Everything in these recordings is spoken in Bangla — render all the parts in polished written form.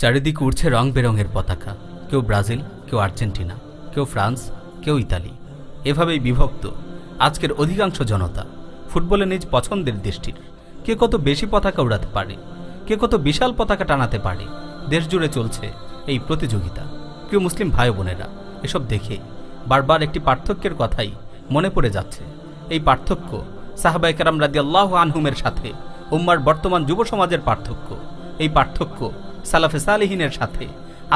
চারিদিকে উড়ছে রং বেরঙের পতাকা। কেউ ব্রাজিল, কেউ আর্জেন্টিনা, কেউ ফ্রান্স, কেউ ইতালি। এভাবেই বিভক্ত আজকের অধিকাংশ জনতা। ফুটবলে নিজ পছন্দের দেশটির কে কত বেশি পতাকা উড়াতে পারে, কে কত বিশাল পতাকা টানাতে পারে, দেশ জুড়ে চলছে এই প্রতিযোগিতা। প্রিয় মুসলিম ভাই বোনেরা, এসব দেখে বারবার একটি পার্থক্যের কথাই মনে পড়ে যাচ্ছে। এই পার্থক্য সাহাবায়ে কেরাম রাদিয়াল্লাহু আনহুমের সাথে উম্মার বর্তমান যুব সমাজের পার্থক্য। এই পার্থক্য সালাফে সালেহিনের সাথে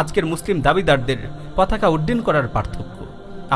আজকের মুসলিম দাবিদারদের পতাকা উড্ডীন করার পার্থক্য।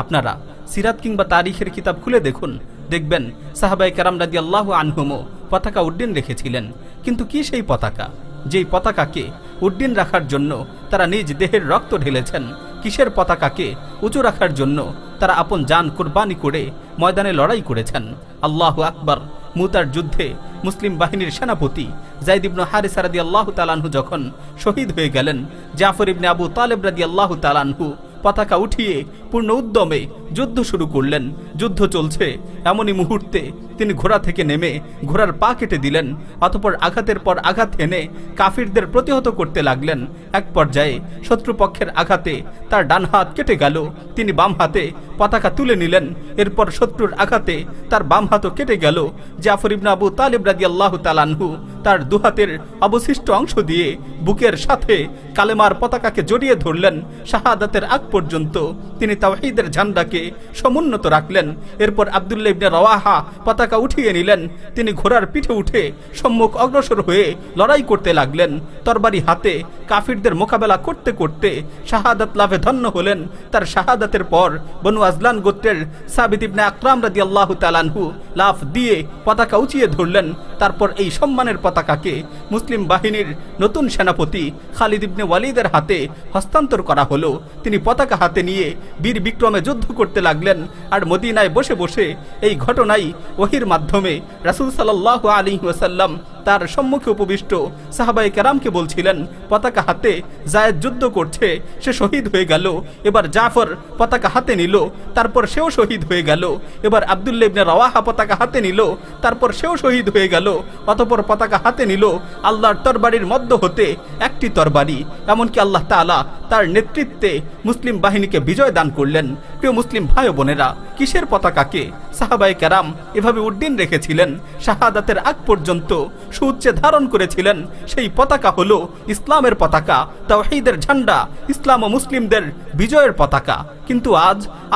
আপনারা সিরাত কিংবা তারিখের কিতাব খুলে দেখুন, দেখবেন সাহাবায়ে কেরাম রাদিয়াল্লাহু আনহুমও পতাকা উড্ডীন রেখেছিলেন। কিন্তু কি সেই পতাকা, যেই পতাকাকে উড্ডীন রাখার জন্য তারা নিজ দেহের রক্ত ঢেলেছেন? কিসের পতাকাকে উঁচু রাখার জন্য তারা আপন জান কুরবানি করে ময়দানে লড়াই করেছেন? আল্লাহু আকবার। মুতার যুদ্ধে মুসলিম বাহিনীর সেনাপতি যায়েদ ইবনে হারিসা রাদিয়াল্লাহু তাআলা আনহু যখন শহীদ হয়ে গেলেন, জাফর ইবনে আবু তালেব রাদিয়াল্লাহু তাআলা আনহু পতাকা উঠিয়ে পূর্ণ উদ্যমে যুদ্ধ শুরু করলেন। যুদ্ধ চলছে, এমনই মুহূর্তে তিনি ঘোড়া থেকে নেমে ঘোড়ার পা কেটে দিলেন। অতঃপর আঘাতের পর আঘাত হেনে কাফিরদের প্রতিহত করতে লাগলেন। এক পর্যায়ে শত্রুপক্ষের আঘাতে তার ডান হাত কেটে গেল। তিনি বাম হাতে পতাকা তুলে নিলেন। এরপর শত্রুর আঘাতে তার বাম হাতও কেটে গেল। জাফর ইবনে আবু তালেব রাদিয়াল্লাহু তাআলা আনহু তার দুহাতের অবশিষ্ট অংশ দিয়ে বুকের সাথে কালেমার পতাকাকে জড়িয়ে ধরলেন। শাহাদাতের আগ পর্যন্ত তিনি তাওহীদের ঝান্ডাকে সমুন্নত রাখলেন। এরপর আব্দুল্লাহ ইবনে রওয়াহা পতাকা উঠিয়ে নিলেন। তিনি ঘোড়ার পিঠে উঠে সম্মুখ অগ্রসর হয়ে লড়াই করতে লাগলেন। তরবারি হাতে কাফিরদের মোকাবেলা করতে করতে শাহাদাত লাভে ধন্য হলেন। তার শাহাদাতের পর বনু আজলান গোত্রের সাবিত ইবনে আকরাম রাদিয়াল্লাহু তাআলা আনহু লাফ দিয়ে পতাকা উঁচিয়ে ধরলেন। তারপর এই সম্মানের পতাকাকে মুসলিম বাহিনীর নতুন সেনাপতি খালিদ ইবনে ওয়ালিদের হাতে হস্তান্তর করা হলো। তিনি পতাকা হাতে নিয়ে বীর বিক্রমে যুদ্ধ করতে লাগলেন। আর মদিনায় বসে বসে এই ঘটনাই ওহির মাধ্যমে রাসূল সাল্লাল্লাহু আলাইহি ওয়াসাল্লাম তার সম্মুখে উপবিষ্ট সাহাবায়ে কেরামকে বলছিলেন, পতাকা হাতে যায়েদ যুদ্ধ করছে, সে শহীদ হয়ে গেল। এবার জাফর পতাকা হাতে নিল, তারপর সেও শহীদ হয়ে গেল। এবার আব্দুল্লাহ ইবনে রওয়াহা পতাকা হাতে নিল, তারপর সেও শহীদ হয়ে গেল। অতঃপর পতাকা হাতে নিল আল্লাহর তরবারির মধ্য হতে একটি তরবারি। এমনকি আল্লাহ তাআলা তার নেতৃত্বে মুসলিম বাহিনীকে বিজয় দান করলেন। প্রিয় মুসলিম ভাই বোনেরা, কিসের পতাকাকে সাহাবায়ে কেরাম এভাবে উড্ডীন রেখেছিলেন, শাহাদাতের আগ পর্যন্ত সুউচ্চে ধারণ করেছিলেন? সেই পতাকা হলো ইসলামের পতাকা, তাওহীদের ঝান্ডা, ইসলাম ও মুসলিমদের বিজয়ের পতাকা। কিন্তু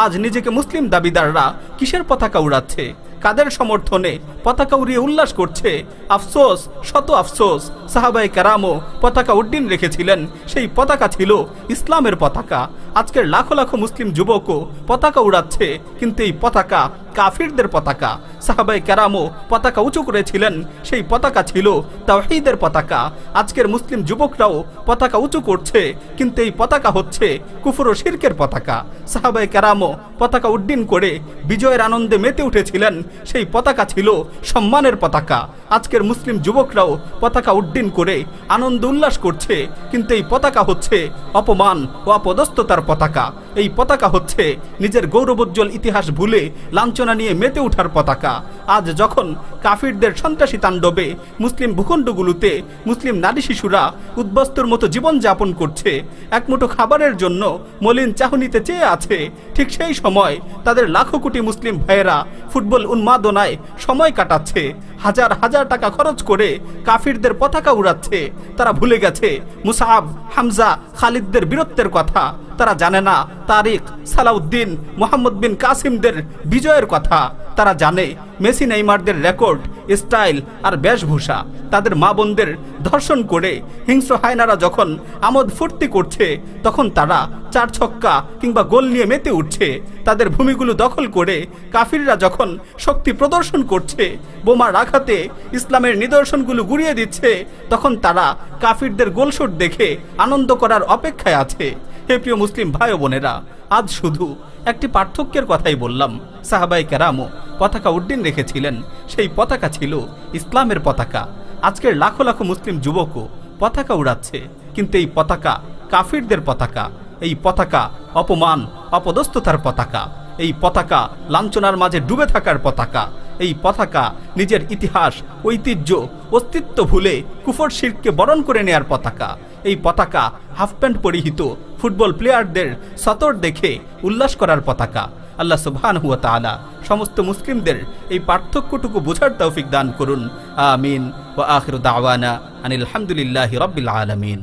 আজ নিজেকে মুসলিম দাবিদাররা কিসের পতাকা উড়াচ্ছে? কাদের সমর্থনে পতাকা উড়িয়ে উল্লাস করছে? আফসোস, শত আফসোস। সাহাবায়ে কেরামও পতাকা উড্ডীন রেখেছিলেন। সেই পতাকা ছিল ইসলামের পতাকা। আজকের লাখো লাখো মুসলিম যুবকও পতাকা উড়াচ্ছে, কিন্তু এই পতাকা কাফিরদের পতাকা। সাহাবায়ে কেরামও পতাকা উঁচু করেছিলেন, সেই পতাকা ছিল তাওহীদের পতাকা। আজকের মুসলিম যুবকরাও পতাকা উঁচু করছে, কিন্তু এই পতাকা হচ্ছে কুফর ও শিরকের পতাকা। সাহাবায়ে কেরামও পতাকা উড্ডীন করে বিজয়ের আনন্দে মেতে উঠেছিলেন, সেই পতাকা ছিল সম্মানের পতাকা। আজকের মুসলিম যুবকরাও পতাকা উড্ডীন করে আনন্দ উল্লাস করছে, কিন্তু এই পতাকা হচ্ছে অপমান ও অপদস্থতার পতাকা। এই পতাকা হচ্ছে নিজের গৌরবোজ্জ্বল ইতিহাস ভুলে লাঞ্ছনা নিয়ে মেতে ওঠার পতাকা। আজ যখন কাফিরদের সন্ত্রাসী তাণ্ডবে মুসলিম ভূখণ্ডগুলোতে মুসলিম নারী শিশুরা উদ্বস্তুর মতো জীবন যাপন করছে, একমুঠো খাবারের জন্য মলিন চাহনিতে চেয়ে আছে, ঠিক সেই সময় তাদের লাখো কোটি মুসলিম ভাইয়েরা ফুটবল উন্মাদনায় সময় কাটাচ্ছে, হাজার হাজার টাকা খরচ করে কাফিরদের পতাকা উড়াচ্ছে। তারা ভুলে গেছে মুসআব, হামজা, খালিদদের বীরত্বের কথা। তারা জানে না তারিক, সালাউদ্দিন, মোহাম্মদ বিন কাসিমদের বিজয়ের কথা। তারা জানে মেসি, নেইমারদের রেকর্ড, স্টাইল আর বেশভূষা। তাদের মা বোনদের ধর্ষণ করে হিংস্র হায়নারা যখন আমোদ ফুর্তি করছে, তখন তারা চার ছক্কা কিংবা গোল নিয়ে মেতে উঠছে। তাদের ভূমিগুলো দখল করে কাফিররা যখন শক্তি প্রদর্শন করছে, বোমার আঘাতে ইসলামের নিদর্শনগুলো গুড়িয়ে দিচ্ছে, তখন তারা কাফিরদের গোলশট দেখে আনন্দ করার অপেক্ষায় আছে। হে প্রিয় মুসলিম ভাই ও বোনেরা, আজ শুধু একটি পার্থক্যের কথাই বললাম। সাহাবায়ে কেরামও পতাকা উড্ডীন রেখেছিলেন, সেই পতাকা ছিল ইসলামের পতাকা। আজকের লাখো লাখো মুসলিম যুবকও পতাকা উড়াচ্ছে, কিন্তু এই পতাকা কাফিরদের পতাকা। এই পতাকা অপমান, অপদস্থতার পতাকা। এই পতাকা লাঞ্ছনার মাঝে ডুবে থাকার পতাকা। এই পতাকা নিজের ইতিহাস, ঐতিহ্য, অস্তিত্ব ভুলে কুফর শিরককে বরণ করে নেয়ার পতাকা। এই পতাকা হাফ প্যান্ট পরিহিত ফুটবল প্লেয়ারদের সতর দেখে উল্লাস করার পতাকা। আল্লাহ সুবহানাহু ওয়া তাআলা সমস্ত মুসলিমদের এই পার্থক্যটুকু বোঝার তৌফিক দান করুন। আমিন। ওয়া আখিরু দাওয়ানা আনিল হামদুলিল্লাহি রাব্বিল আলামিন।